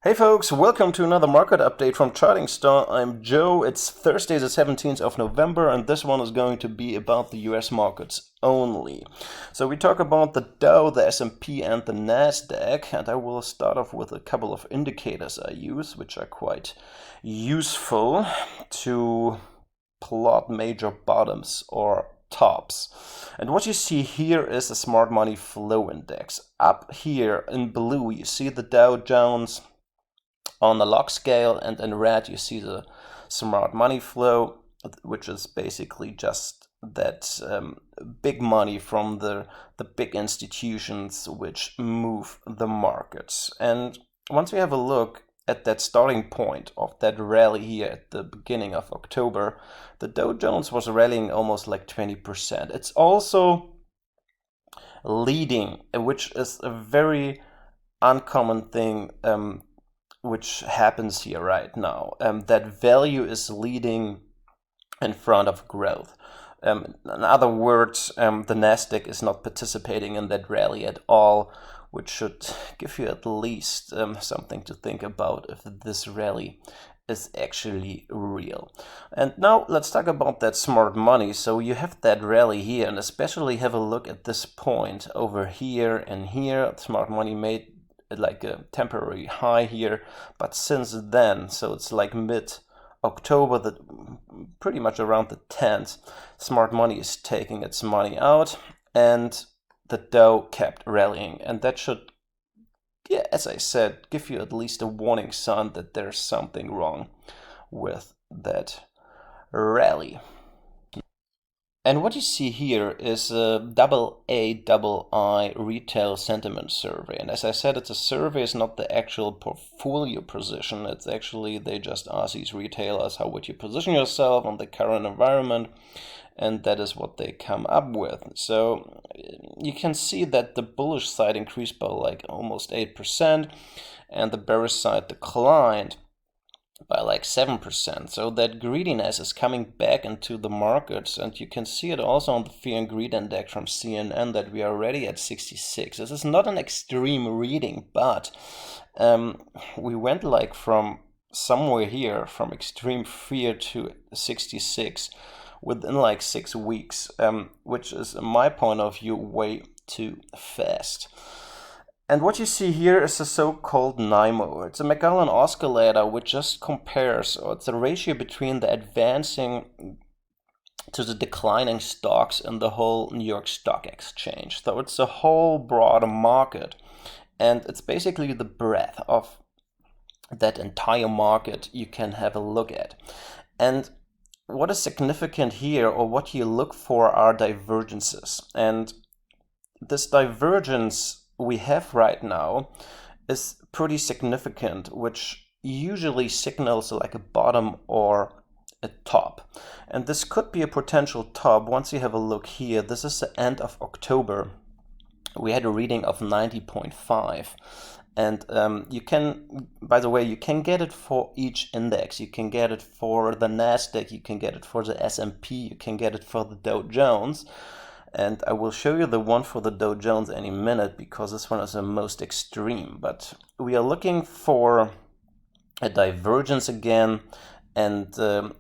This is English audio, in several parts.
Hey folks, welcome to another market update from Charting Star. I'm Joe. It's Thursday the 17th of November and this one is going to be about the US markets only. So we talk about the Dow, the S&P and the Nasdaq, and I will start off with a couple of indicators I use, which are quite useful to plot major bottoms or tops. And what you see here is the smart money flow index. Up here in blue you see the Dow Jones on the log scale, and in red you see the smart money flow, which is basically just that big money from the big institutions which move the markets. And once we have a look at that starting point of that rally here at the beginning of October, the Dow Jones was rallying almost like 20%. It's also leading, which is a very uncommon thing which happens here right now. That value is leading in front of growth. In other words, the Nasdaq is not participating in that rally at all, which should give you at least something to think about if this rally is actually real. And now let's talk about that smart money. So you have that rally here, and especially have a look at this point over here and here. Smart money made like a temporary high here, but since then, so it's like mid-October, that pretty much around the 10th, smart money is taking its money out and the Dow kept rallying, and that should, yeah, as I said, give you at least a warning sign that there's something wrong with that rally. And what you see here is a AA retail sentiment survey. And as I said, it's a survey, it's not the actual portfolio position. It's actually, they just ask these retailers, how would you position yourself on the current environment? And that is what they come up with. So you can see that the bullish side increased by like almost 8%, and the bearish side declined by like 7%. So that greediness is coming back into the markets, and you can see it also on the fear and greed index from CNN that we are already at 66. This is not an extreme reading, but we went like from somewhere here, from extreme fear to 66 within like 6 weeks, which is, in my point of view, way too fast. And what you see here is a so-called NIMO. It's a Magellan oscillator which just compares, or it's a ratio between the advancing to the declining stocks in the whole New York Stock Exchange. So it's a whole broader market, and it's basically the breadth of that entire market you can have a look at. And what is significant here, or what you look for, are divergences. And this divergence we have right now is pretty significant, which usually signals like a bottom or a top. And this could be a potential top. Once you have a look here, this is the end of October. We had a reading of 90.5. And you can, by the way, you can get it for each index. You can get it for the Nasdaq, you can get it for the S&P, you can get it for the Dow Jones. And I will show you the one for the Dow Jones any minute, because this one is the most extreme. But we are looking for a divergence again. And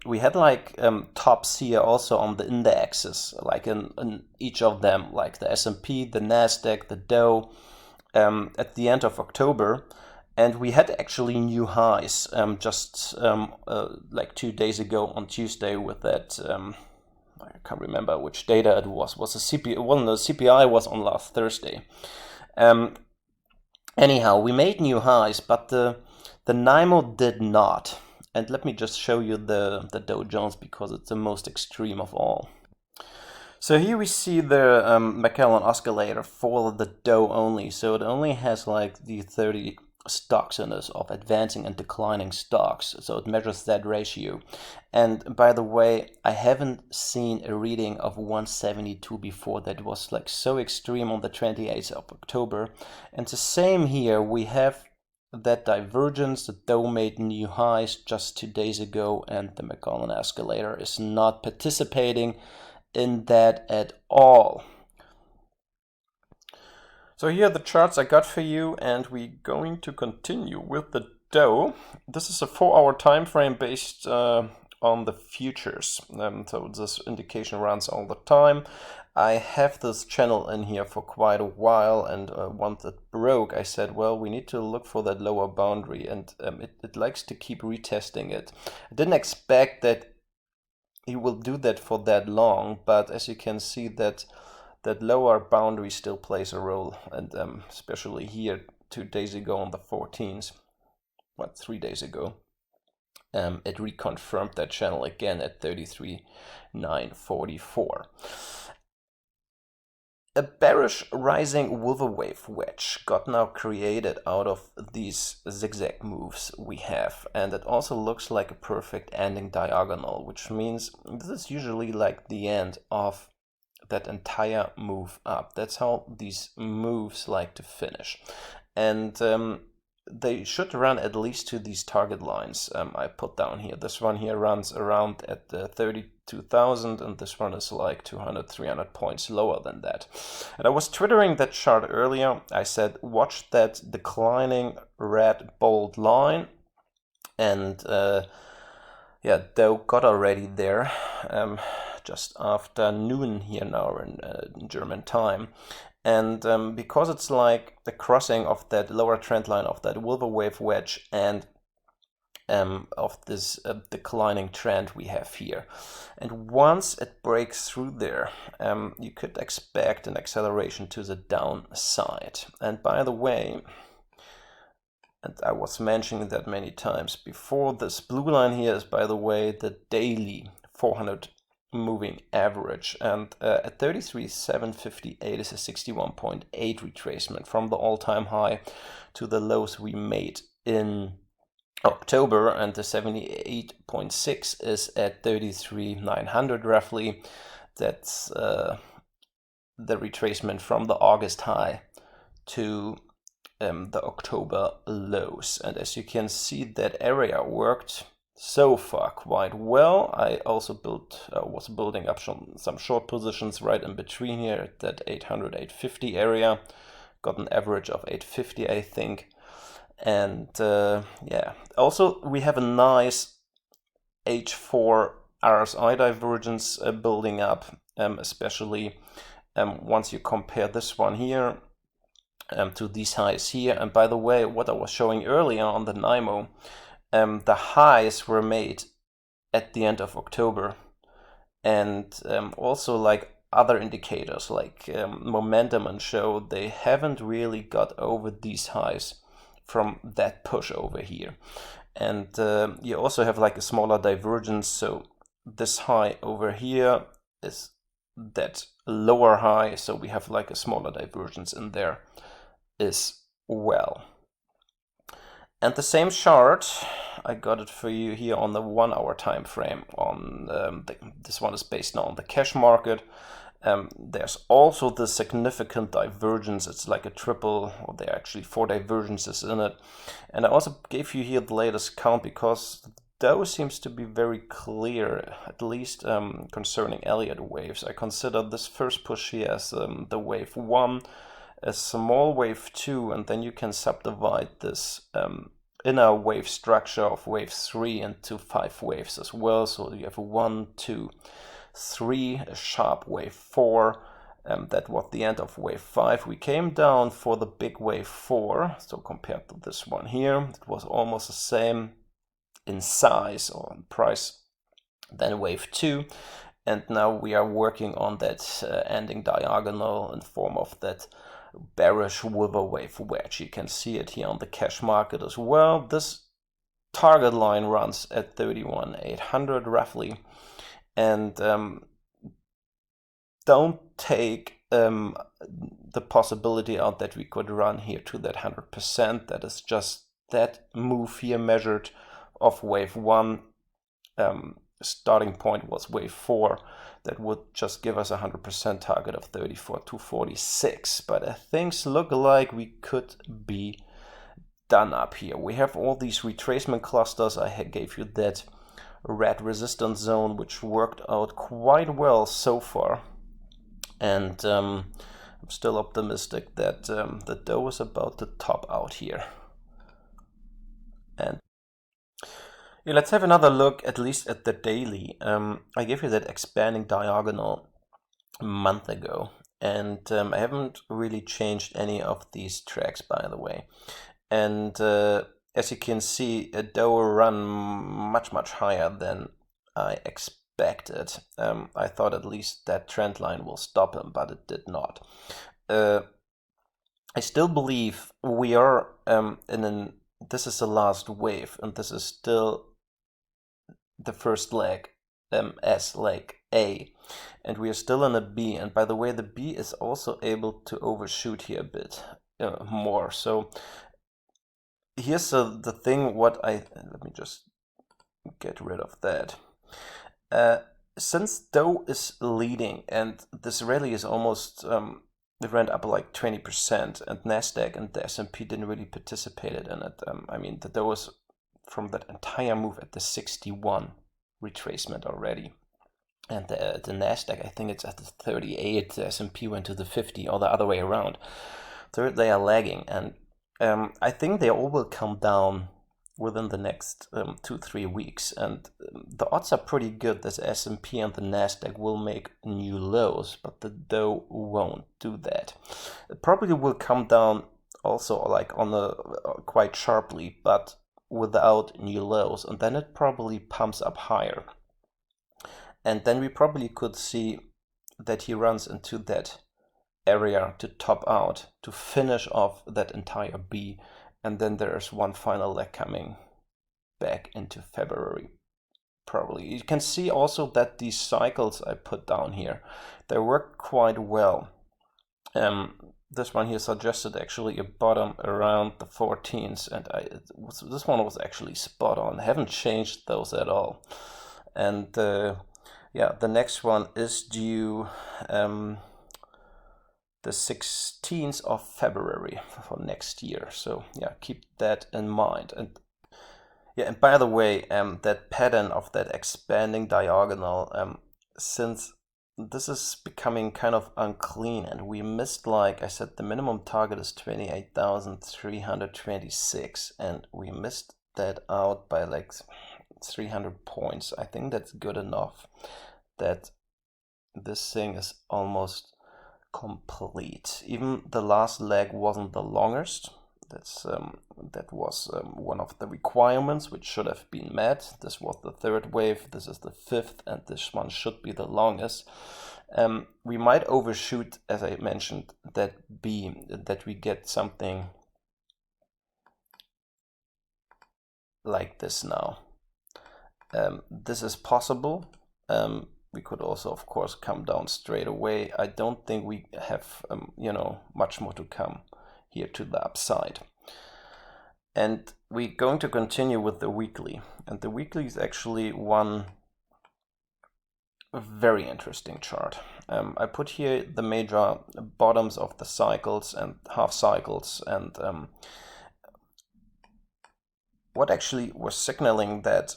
we had like tops here also on the indexes, like in each of them, like the S&P, the Nasdaq, the Dow, at the end of October. And we had actually new highs just like 2 days ago on Tuesday with that... I can't remember which data it was. Was the CPI was on last Thursday. Anyhow, we made new highs, but the NIMO did not. And let me just show you the Dow Jones, because it's the most extreme of all. So here we see the Magellan oscillator for the Dow only. So it only has like the 30 stocks in this of advancing and declining stocks, so it measures that ratio. And by the way, I haven't seen a reading of 172 before that was like so extreme on the 28th of October. And the same here, we have that divergence. The Dow made new highs just 2 days ago, and the Magellan oscillator is not participating in that at all. So here are the charts I got for you, and we're going to continue with the Dow. This is a 4-hour time frame based on the futures. So this indication runs all the time. I have this channel in here for quite a while, and once it broke, I said, well, we need to look for that lower boundary, and it likes to keep retesting it. I didn't expect that he will do that for that long, but as you can see, that lower boundary still plays a role, and especially here 2 days ago on the 14th, 3 days ago, it reconfirmed that channel again at 33,944. A bearish rising Willow wave wedge got now created out of these zigzag moves we have, and it also looks like a perfect ending diagonal, which means this is usually like the end of that entire move up. That's how these moves like to finish, and they should run at least to these target lines I put down here. This one here runs around at 32,000, and this one is like 200, 300 points lower than that. And I was twittering that chart earlier. I said, watch that declining red bold line, and yeah, Dow got already there just after noon here now in German time. And because it's like the crossing of that lower trend line of that Willow wave wedge and of this declining trend we have here. And once it breaks through there, you could expect an acceleration to the downside. And by the way, and I was mentioning that many times before, this blue line here is, by the way, the daily 400 moving average, and at 33,758 is a 61.8 retracement from the all-time high to the lows we made in October, and the 78.6 is at 33,900 roughly. That's the retracement from the August high to the October lows, and as you can see, that area worked so far quite well. I also was building up some short positions right in between here at that 800, 850 area. Got an average of 850, I think. And yeah, also we have a nice H4 RSI divergence building up, especially once you compare this one here to these highs here. And by the way, what I was showing earlier on the NIMO, the highs were made at the end of October, and also like other indicators like momentum and show, they haven't really got over these highs from that push over here. And you also have like a smaller divergence, so this high over here is that lower high, so we have like a smaller divergence in there as well. And the same chart, I got it for you here on the 1 hour time frame. On this one is based now on the cash market. There's also the significant divergence. It's like a triple, or there are actually 4 divergences in it. And I also gave you here the latest count because Dow seems to be very clear, at least concerning Elliott waves. I consider this first push here as the wave 1, a small wave 2, and then you can subdivide this inner wave structure of wave 3 into 5 waves as well. So you have a 1, 2, 3, a sharp wave 4. That was the end of wave 5. We came down for the big wave 4. So compared to this one here, it was almost the same in size or in price than wave 2. And now we are working on that ending diagonal in form of that bearish Willow wave wedge. You can see it here on the cash market as well. This target line runs at 31,800 roughly, and don't take the possibility out that we could run here to that 100%. That is just that move here measured of wave 1. Starting point was wave 4. That would just give us a 100% target of 34,246. But things look like we could be done up here. We have all these retracement clusters. I gave you that red resistance zone, which worked out quite well so far. And I'm still optimistic that the Dow is about to top out here. And Yeah, let's have another look, at least at the daily. I gave you that expanding diagonal a month ago, and I haven't really changed any of these tracks, by the way. And as you can see, Dow run much higher than I expected. I thought at least that trend line will stop him, but it did not. I still believe we are this is the last wave, and this is still the first leg, S leg A, and we are still in a B. And by the way, the B is also able to overshoot here a bit more. So here's the thing. Let me just get rid of that. Since Dow is leading, and this rally is almost it went up like 20%, and Nasdaq and the S&P didn't really participate in it. I mean, the Dow was from that entire move at the 61 retracement already, and the Nasdaq, I think it's at the 38. The S&P went to the 50, or the other way around. Third, they are lagging, and I think they all will come down within the next 2-3 weeks, and the odds are pretty good that the S&P and the Nasdaq will make new lows, but the Dow won't do that. It probably will come down also like on a quite sharply, but without new lows, and then it probably pumps up higher, and then we probably could see that he runs into that area to top out to finish off that entire B, and then there's one final leg coming back into February, probably. You can see also that these cycles I put down here, they work quite well. This one here suggested actually a bottom around the 14s, and this one was actually spot on. I haven't changed those at all. And yeah, the next one is due the 16th of February for next year. So yeah, keep that in mind. And yeah, and by the way, that pattern of that expanding diagonal, since this is becoming kind of unclean, and we missed, like I said, the minimum target is 28,326, and we missed that out by like 300 points. I think that's good enough that this thing is almost complete. Even the last leg wasn't the longest. That was one of the requirements which should have been met. This was the third wave, this is the fifth, and this one should be the longest. We might overshoot, as I mentioned, that B, that we get something like this now. This is possible. We could also, of course, come down straight away. I don't think we have, much more to come here to the upside. And we're going to continue with the weekly. And the weekly is actually one very interesting chart. I put here the major bottoms of the cycles and half cycles, and what actually was signaling that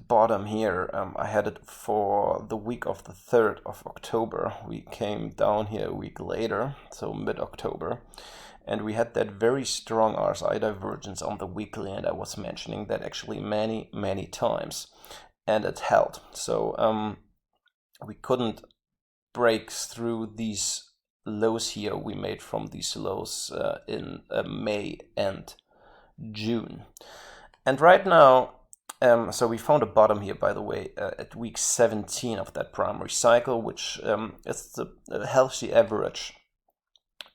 bottom here, I had it for the week of the 3rd of October. We came down here a week later, so mid-October, and we had that very strong RSI divergence on the weekly, and I was mentioning that actually many times, and it held. So we couldn't break through these lows here we made from these lows in May and June. And right now, so we found a bottom here, by the way, at week 17 of that primary cycle, which is the healthy average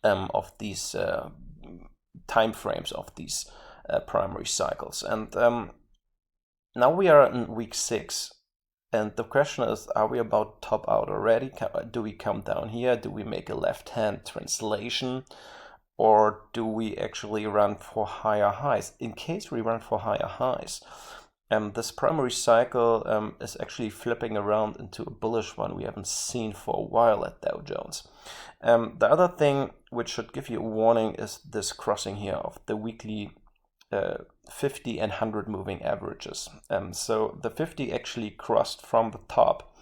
of these time frames of these primary cycles. And now we are in week 6, and the question is, are we about to top out already? Do we come down here? Do we make a left-hand translation? Or do we actually run for higher highs? In case we run for higher highs, this primary cycle is actually flipping around into a bullish one we haven't seen for a while at Dow Jones. The other thing which should give you a warning is this crossing here of the weekly 50 and 100 moving averages. So the 50 actually crossed from the top,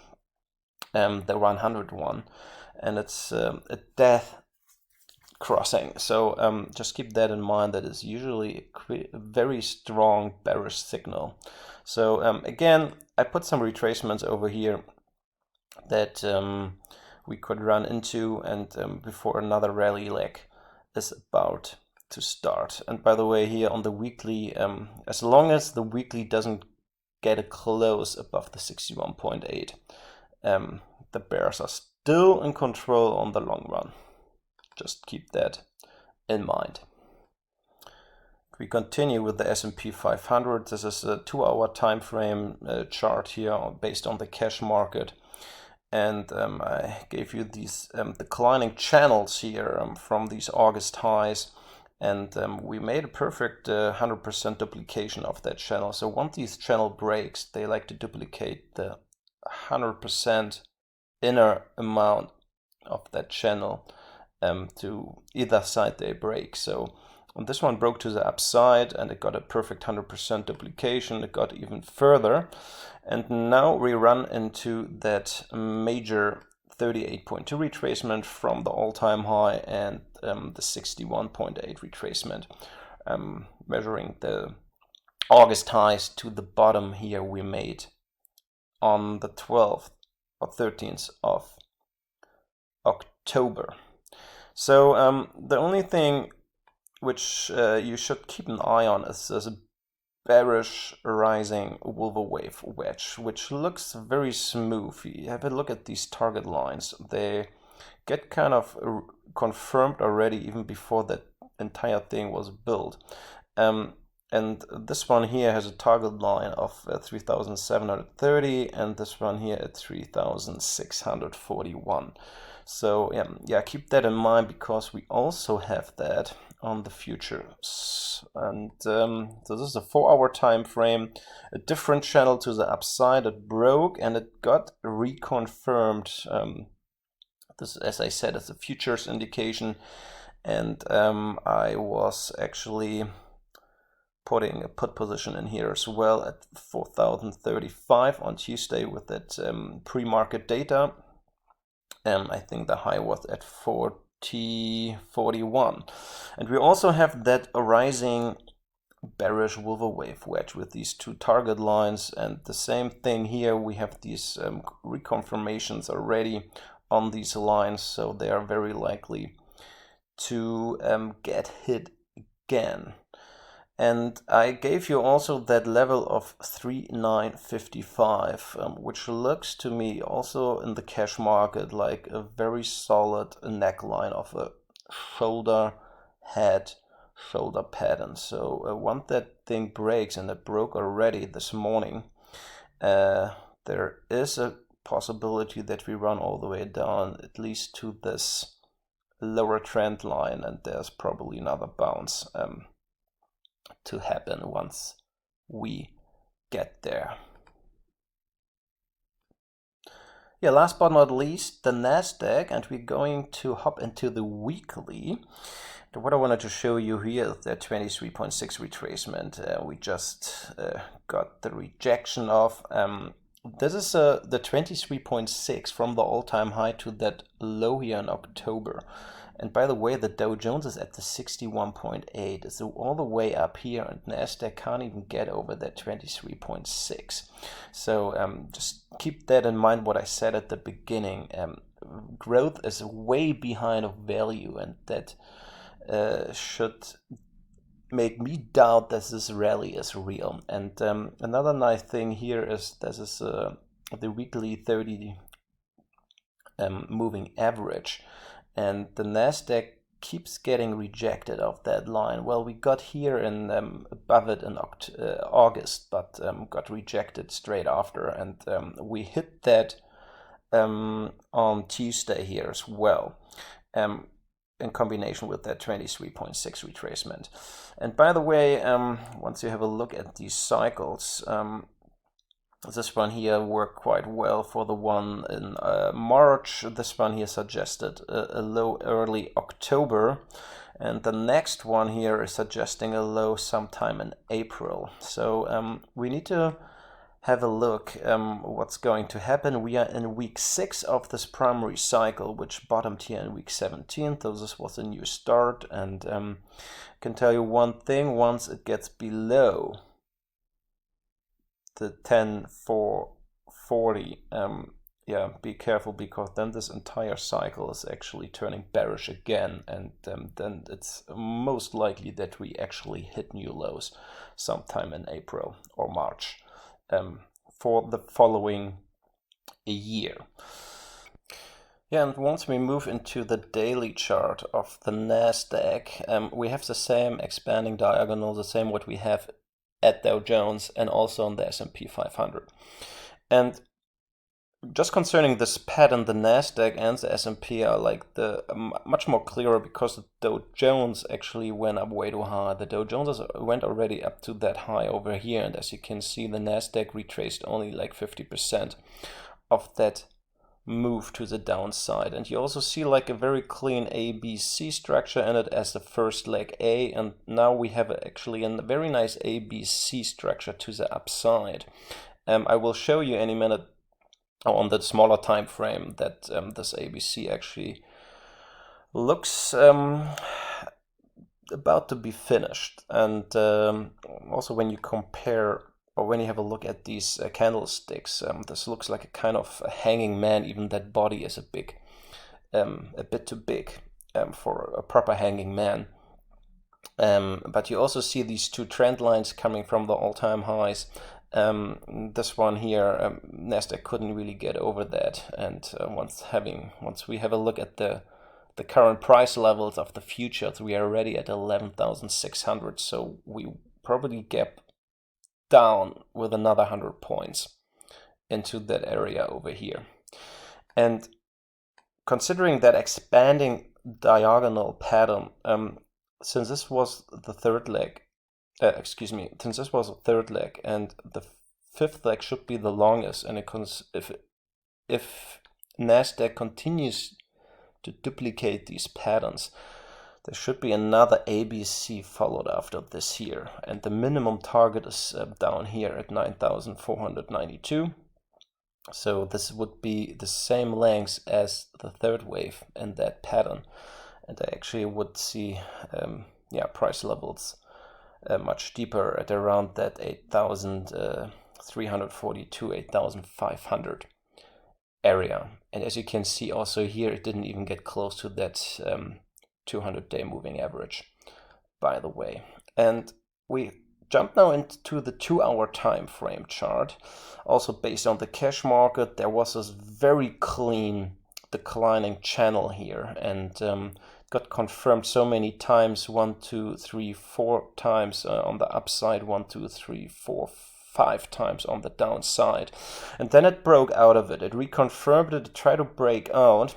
the 100 one, and it's a death crossing. So just keep that in mind. That is usually a very strong bearish signal. So again, I put some retracements over here that we could run into, and before another rally leg is about to start. And by the way, here on the weekly, as long as the weekly doesn't get a close above the 61.8, the bears are still in control on the long run. Just keep that in mind. We continue with the S&P 500. This is a 2-hour time frame chart here based on the cash market. And I gave you these declining channels here from these August highs. And we made a perfect 100% duplication of that channel. So once these channel breaks, they like to duplicate the 100% inner amount of that channel to either side they break. So this one broke to the upside and it got a perfect 100% duplication. It got even further. And now we run into that major 38.2 retracement from the all-time high and the 61.8 retracement, measuring the August highs to the bottom here we made on the 12th or 13th of October. So the only thing which you should keep an eye on is a bearish rising Wolver Wave wedge, which looks very smooth. You have a look at these target lines. They get kind of confirmed already even before that entire thing was built. And this one here has a target line of 3,730 and this one here at 3,641. So yeah, keep that in mind because we also have that on the futures. And so this is a 4-hour time frame, a different channel to the upside. It broke and it got reconfirmed. This, as I said, is a futures indication, and I was actually putting a put position in here as well at 4,035 on Tuesday with that pre-market data. I think the high was at 40.41, and we also have that rising bearish Wolver Wave wedge with these two target lines, and the same thing here. We have these reconfirmations already on these lines, so they are very likely to get hit again. And I gave you also that level of 3,955, which looks to me also in the cash market like a very solid neckline of a shoulder head shoulder pattern. So once that thing breaks, and it broke already this morning, there is a possibility that we run all the way down at least to this lower trend line, and there's probably another bounce to happen once we get there. Yeah, last but not least, the Nasdaq, and we're going to hop into the weekly. What I wanted to show you here is that 23.6 retracement we just got the rejection of. This is the 23.6 from the all-time high to that low here in October. And by the way, the Dow Jones is at the 61.8, so all the way up here, and Nasdaq can't even get over that 23.6. So just keep that in mind, what I said at the beginning. Growth is way behind of value, and that should make me doubt that this rally is real. And another nice thing here is this is the weekly 30 moving average. And the Nasdaq keeps getting rejected of that line. Well, we got here in above it in August, but got rejected straight after, and we hit that on Tuesday here as well, in combination with that 23.6 retracement. And by the way, once you have a look at these cycles, this one here worked quite well for the one in March. This one here suggested a low early October. And the next one here is suggesting a low sometime in April. So we need to have a look what's going to happen. We are in week 6 of this primary cycle, which bottomed here in week 17. So this was a new start, and I can tell you one thing: once it gets below the 10,440, yeah, be careful, because then this entire cycle is actually turning bearish again, and then it's most likely that we actually hit new lows sometime in April or March for the following year. Yeah, and once we move into the daily chart of the NASDAQ, we have the same expanding diagonal, the same what we have at Dow Jones and also on the S&P 500. And just concerning this pattern, the NASDAQ and the S&P are like the much more clearer, because the Dow Jones actually went up way too high. The Dow Jones went already up to that high over here, and as you can see, the NASDAQ retraced only like 50% of that move to the downside. And you also see like a very clean ABC structure in it as the first leg A, and now we have actually a very nice ABC structure to the upside. I will show you any minute on the smaller time frame that this ABC actually looks about to be finished. And also when you compare, or when you have a look at these candlesticks, this looks like a kind of a hanging man. Even that body is a bit too big for a proper hanging man. But you also see these two trend lines coming from the all-time highs. This one here, NASDAQ couldn't really get over that, and once we have a look at the current price levels of the futures, we are already at 11,600, so we probably gap down with another 100 points into that area over here. And considering that expanding diagonal pattern, since this was the third leg, since this was a third leg, and the fifth leg should be the longest, and if NASDAQ continues to duplicate these patterns, there should be another ABC followed after this here, and the minimum target is down here at 9,492. So this would be the same length as the third wave in that pattern, and I actually would see price levels much deeper at around that 8,342, 8,500 area. And as you can see also here, it didn't even get close to that 200-day moving average, by the way. And we jump now into the 2-hour time frame chart. Also based on the cash market, there was this very clean declining channel here, and got confirmed so many times, 1, 2, 3, 4 times on the upside, 1, 2, 3, 4, 5 times on the downside. And then it broke out of it. It reconfirmed it, tried to break out,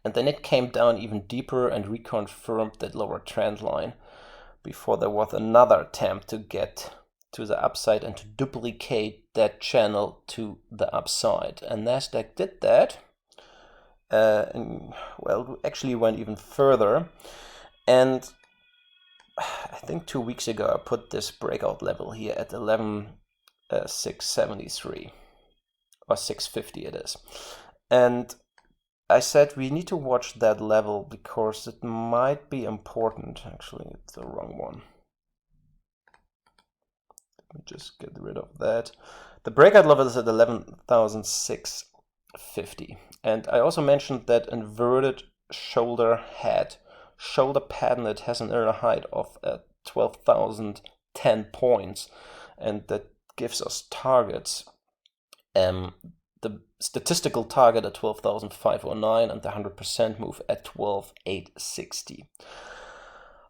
and then it came down even deeper and reconfirmed that lower trend line before there was another attempt to get to the upside and to duplicate that channel to the upside. And NASDAQ did that. And, well, actually went even further, and I think 2 weeks ago I put this breakout level here at 11,673 or 650 it is, and I said we need to watch that level because it might be important. Actually, it's the wrong one. Let me just get rid of that. The breakout level is at 11,650. And I also mentioned that inverted shoulder pattern, it has an inner height of 12,010 points, and that gives us targets. The statistical target at 12,509 and the 100% move at 12,860.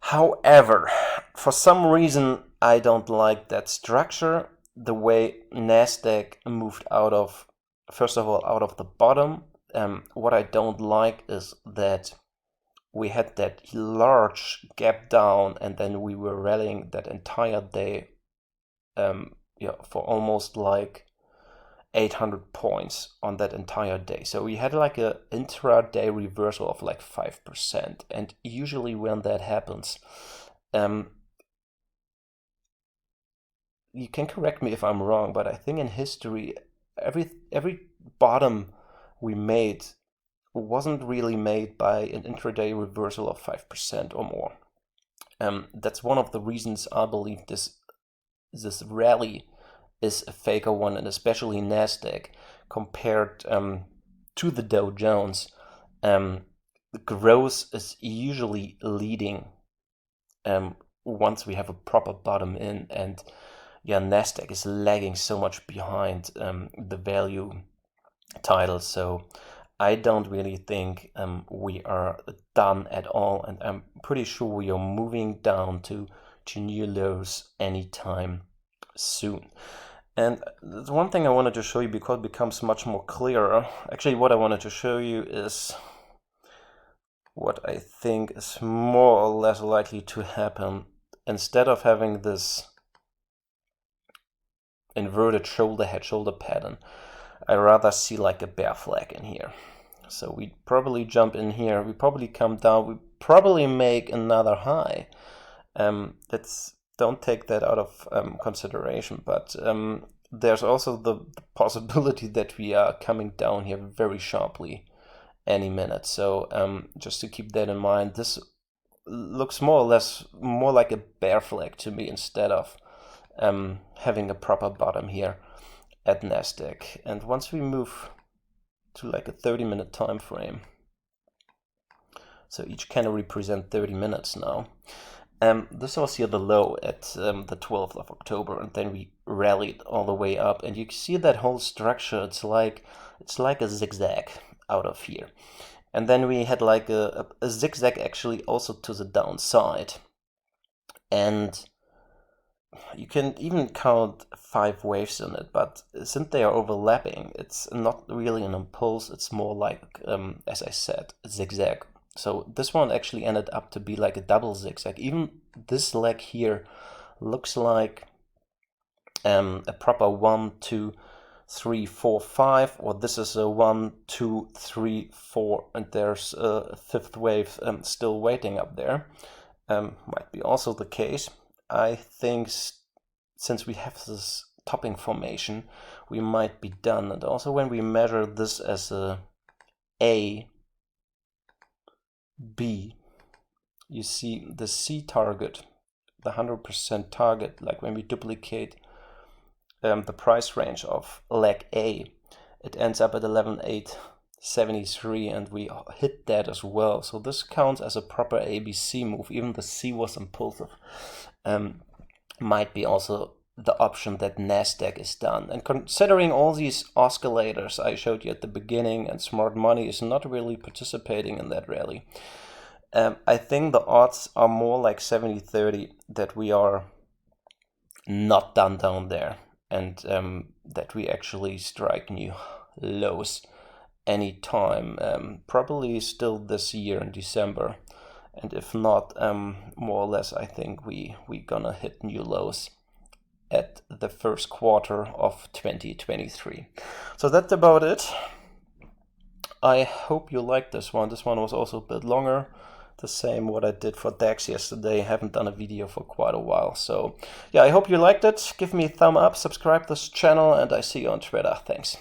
However, for some reason, I don't like that structure, the way NASDAQ moved out of, first of all, out of the bottom. What I don't like is that we had that large gap down, and then we were rallying that entire day for almost like 800 points on that entire day. So we had like a intraday reversal of like 5%. And usually when that happens, you can correct me if I'm wrong, but I think in history, every bottom we made wasn't really made by an intraday reversal of 5% or more. That's one of the reasons I believe this rally is a faker one, and especially Nasdaq compared to the Dow Jones. The growth is usually leading once we have a proper bottom in, and yeah, Nasdaq is lagging so much behind the value title. So I don't really think we are done at all, and I'm pretty sure we are moving down to new lows anytime soon. And there's one thing I wanted to show you because it becomes much more clearer. Actually, what I wanted to show you is what I think is more or less likely to happen. Instead of having this inverted shoulder head shoulder pattern, I rather see like a bear flag in here. So we probably jump in here, we probably come down, we probably make another high. Don't take that out of consideration, but there's also the possibility that we are coming down here very sharply any minute. So just to keep that in mind, this looks more or less more like a bear flag to me instead of having a proper bottom here at Nasdaq. And once we move to like a 30-minute time frame, so each candle represent 30 minutes now. This was here the low at the 12th of October, and then we rallied all the way up, and you see that whole structure. It's like a zigzag out of here, and then we had like a zigzag actually also to the downside, and you can even count 5 waves in it, but since they are overlapping, it's not really an impulse. It's more like, as I said, a zigzag. So this one actually ended up to be like a double zigzag. Even this leg here looks like a proper 1, 2, 3, 4, 5, or this is a 1, 2, 3, 4, and there's a 5th wave still waiting up there. Might be also the case. I think since we have this topping formation, we might be done. And also when we measure this as a B, you see the C target, the 100% target, like when we duplicate the price range of leg A, it ends up at 11,873, and we hit that as well. So this counts as a proper ABC move. Even the C was impulsive. Might be also the option that Nasdaq is done. And considering all these oscillators I showed you at the beginning, and smart money is not really participating in that rally, I think the odds are more like 70-30 that we are not done down there, and that we actually strike new lows anytime, probably still this year in December. And if not, more or less, I think we gonna hit new lows at the first quarter of 2023. So that's about it. I hope you liked this one. This one was also a bit longer. The same what I did for DAX yesterday. I haven't done a video for quite a while. So yeah, I hope you liked it. Give me a thumb up, subscribe to this channel, and I see you on Twitter. Thanks.